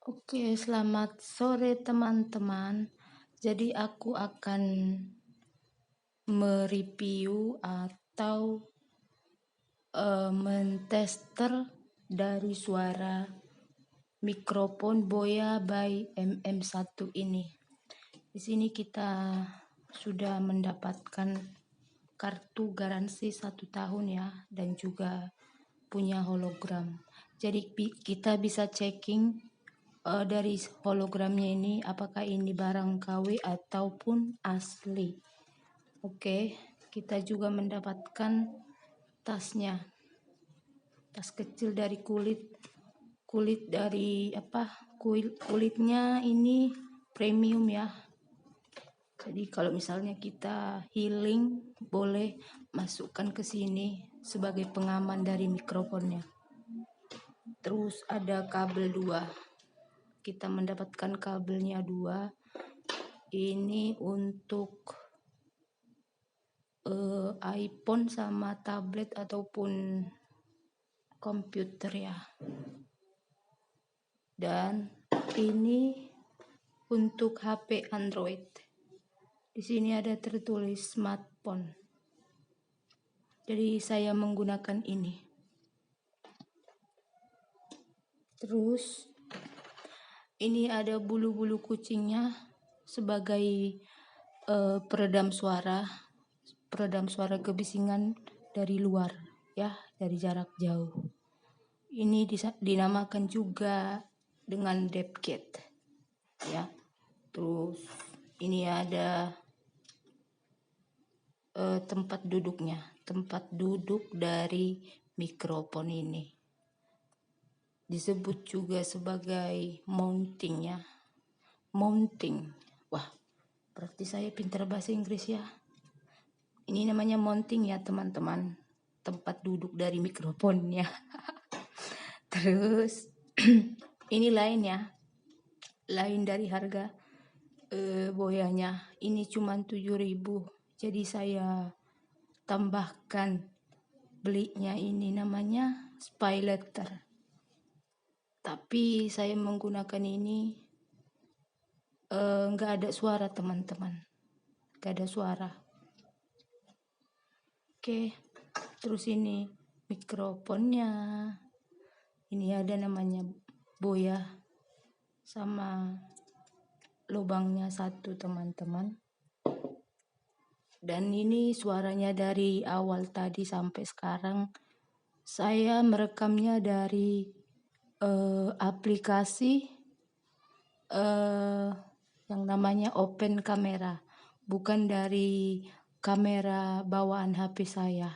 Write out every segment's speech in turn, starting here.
Oke, selamat sore teman-teman. Jadi aku akan mereview atau mentester dari suara mikrofon Boya by MM1 ini. Di sini kita sudah mendapatkan kartu garansi 1 tahun ya, dan juga punya hologram. Jadi kita bisa checking dari hologramnya ini apakah ini barang KW ataupun asli. Oke, kita juga mendapatkan tasnya, tas kecil dari kulit dari kulitnya ini premium ya. Jadi kalau misalnya kita healing, boleh masukkan ke sini sebagai pengaman dari mikrofonnya. Terus ada kabel 2. Kita mendapatkan kabelnya 2. Ini untuk iPhone sama tablet ataupun komputer ya. Dan ini untuk HP Android. Di sini ada tertulis smartphone. Jadi saya menggunakan ini. Terus ini ada bulu-bulu kucingnya sebagai peredam suara kebisingan dari luar ya, dari jarak jauh. Ini dinamakan juga dengan depth ya. Terus ini ada tempat duduk dari mikrofon ini. Disebut juga sebagai mounting ya. Mounting. Wah, berarti saya pintar bahasa Inggris ya. Ini namanya mounting ya teman-teman. Tempat duduk dari mikrofonnya. Terus ini lain ya. Lain dari harga boyanya. Ini cuma 7.000. Jadi saya tambahkan belinya ini namanya spy letter. Tapi saya menggunakan ini nggak ada suara teman-teman. Nggak ada suara. Oke. Terus ini mikrofonnya. Ini ada namanya Boya sama lubangnya 1 teman-teman. Dan ini suaranya dari awal tadi sampai sekarang. Saya merekamnya dari aplikasi yang namanya Open Camera, bukan dari kamera bawaan HP saya.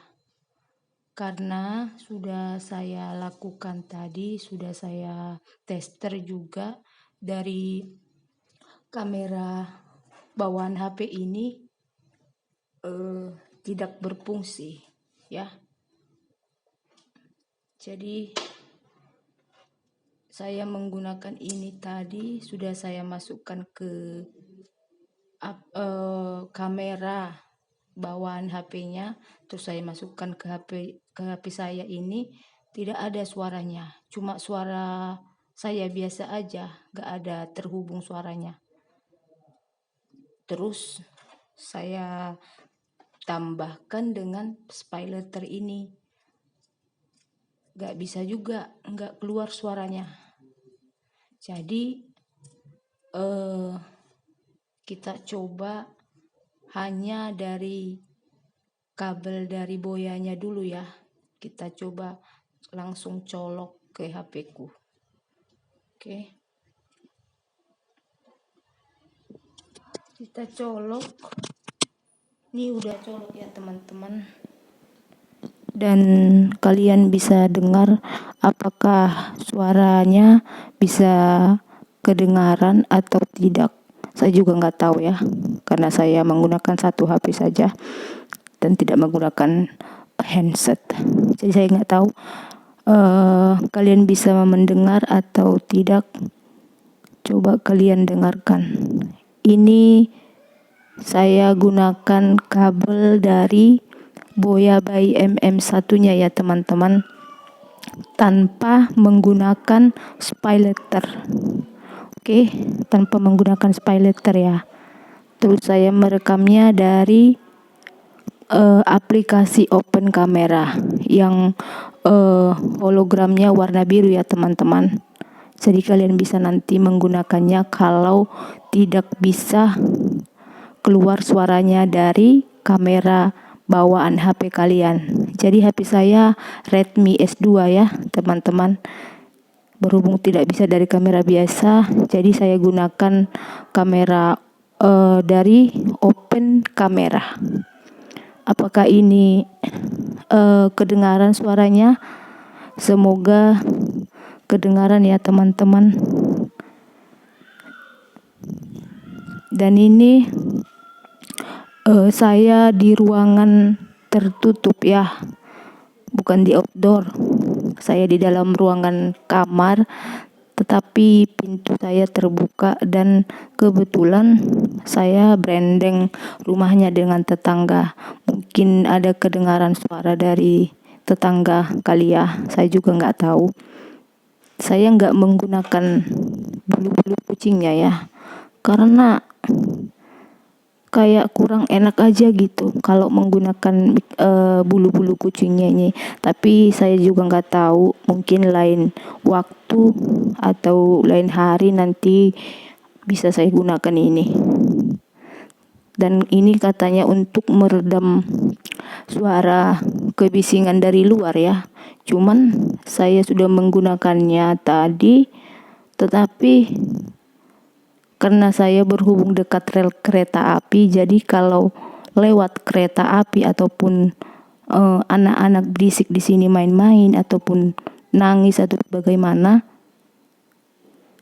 Karena sudah saya lakukan tadi, sudah saya tester juga dari kamera bawaan HP ini tidak berfungsi ya. Jadi saya menggunakan ini tadi, sudah saya masukkan ke kamera bawaan HP-nya, terus saya masukkan ke HP saya ini, tidak ada suaranya, cuma suara saya biasa aja, gak ada terhubung suaranya. Terus saya tambahkan dengan spy letter ini, gak bisa juga, gak keluar suaranya. Jadi kita coba hanya dari kabel dari boyanya dulu ya. Kita coba langsung colok ke HP ku. Oke. Kita colok. Ini udah colok ya teman-teman. Dan kalian bisa dengar apakah suaranya bisa kedengaran atau tidak. Saya juga nggak tahu ya, karena saya menggunakan 1 HP saja dan tidak menggunakan handset. Jadi saya nggak tahu kalian bisa mendengar atau tidak. Coba kalian dengarkan. Ini saya gunakan kabel dari Boya by MM1-nya ya teman-teman, tanpa menggunakan spy letter. Oke, tanpa menggunakan spyletter ya. Terus saya merekamnya dari aplikasi Open Camera yang hologramnya warna biru ya teman-teman. Jadi kalian bisa nanti menggunakannya kalau tidak bisa keluar suaranya dari kamera bawaan HP kalian. Jadi HP saya Redmi S2 ya teman-teman. Berhubung tidak bisa dari kamera biasa, jadi saya gunakan kamera dari Open Camera. Apakah ini kedengaran suaranya? Semoga kedengaran ya teman-teman. Dan ini saya di ruangan tertutup ya, bukan di outdoor. Saya di dalam ruangan kamar, tetapi pintu saya terbuka dan kebetulan saya berendeng rumahnya dengan tetangga. Mungkin ada kedengaran suara dari tetangga kali ya, saya juga nggak tahu. Saya nggak menggunakan bulu-bulu kucingnya ya, karena kayak kurang enak aja gitu kalau menggunakan bulu-bulu kucingnya ini. Tapi saya juga nggak tahu, mungkin lain waktu atau lain hari nanti bisa saya gunakan ini. Dan ini katanya untuk meredam suara kebisingan dari luar ya. Cuman saya sudah menggunakannya tadi, tetapi karena saya berhubung dekat rel kereta api, jadi kalau lewat kereta api ataupun anak-anak berisik di sini main-main ataupun nangis atau bagaimana,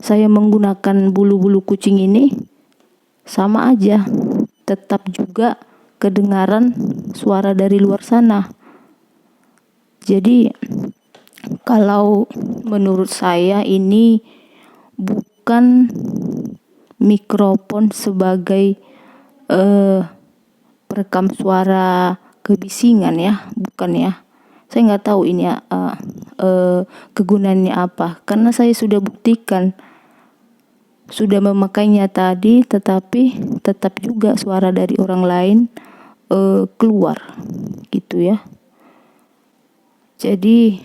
saya menggunakan bulu-bulu kucing ini sama aja, tetap juga kedengaran suara dari luar sana. Jadi kalau menurut saya ini bukan mikrofon sebagai perekam suara kebisingan ya, bukan ya. Saya nggak tahu ini kegunaannya apa, karena saya sudah buktikan, sudah memakainya tadi, tetapi tetap juga suara dari orang lain keluar gitu ya. Jadi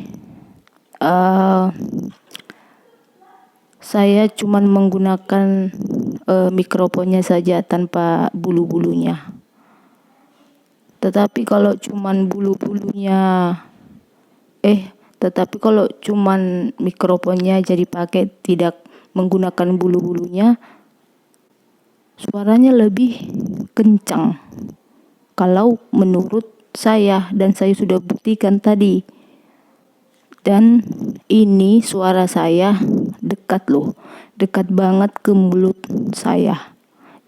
saya cuman menggunakan mikrofonnya saja tanpa bulu-bulunya. Tetapi kalau cuman mikrofonnya jadi pakai tidak menggunakan bulu-bulunya, suaranya lebih kencang kalau menurut saya, dan saya sudah buktikan tadi. Dan ini suara saya dekat loh, dekat banget ke mulut saya.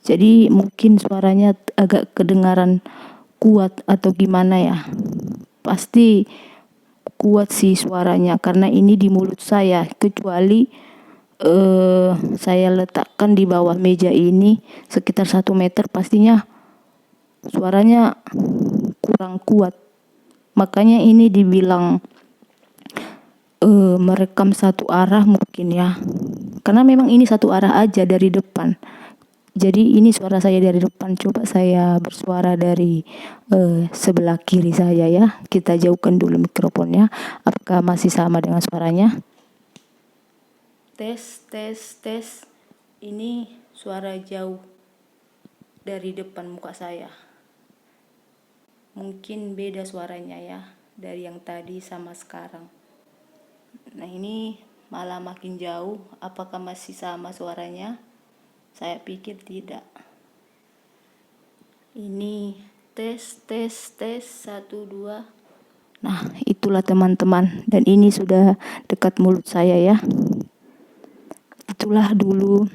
Jadi mungkin suaranya agak kedengaran kuat atau gimana ya. Pasti kuat sih suaranya karena ini di mulut saya, kecuali saya letakkan di bawah meja ini sekitar 1 meter, pastinya suaranya kurang kuat. Makanya ini dibilang merekam satu arah mungkin ya, karena memang ini satu arah aja dari depan. Jadi ini suara saya dari depan. Coba saya bersuara dari sebelah kiri saya ya. Kita jauhkan dulu mikrofonnya. Apakah masih sama dengan suaranya? Tes, tes, tes. Ini suara jauh dari depan muka saya. Mungkin beda suaranya ya dari yang tadi sama sekarang. Nah ini malah makin jauh. Apakah masih sama suaranya? Saya pikir tidak. Ini tes, tes, tes, 1, 2. Nah itulah teman-teman. Dan ini sudah dekat mulut saya ya. Itulah dulu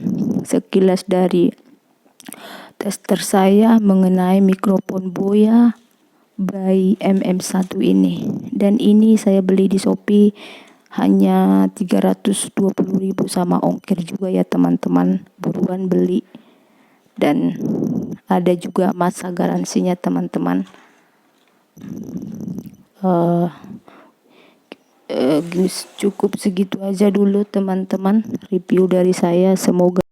sekilas dari tester saya mengenai mikrofon Boya by MM1 ini. Dan ini saya beli di Shopee hanya 320.000 sama ongkir juga ya teman-teman. Buruan beli. Dan ada juga masa garansinya teman-teman. Cukup segitu aja dulu teman-teman review dari saya, semoga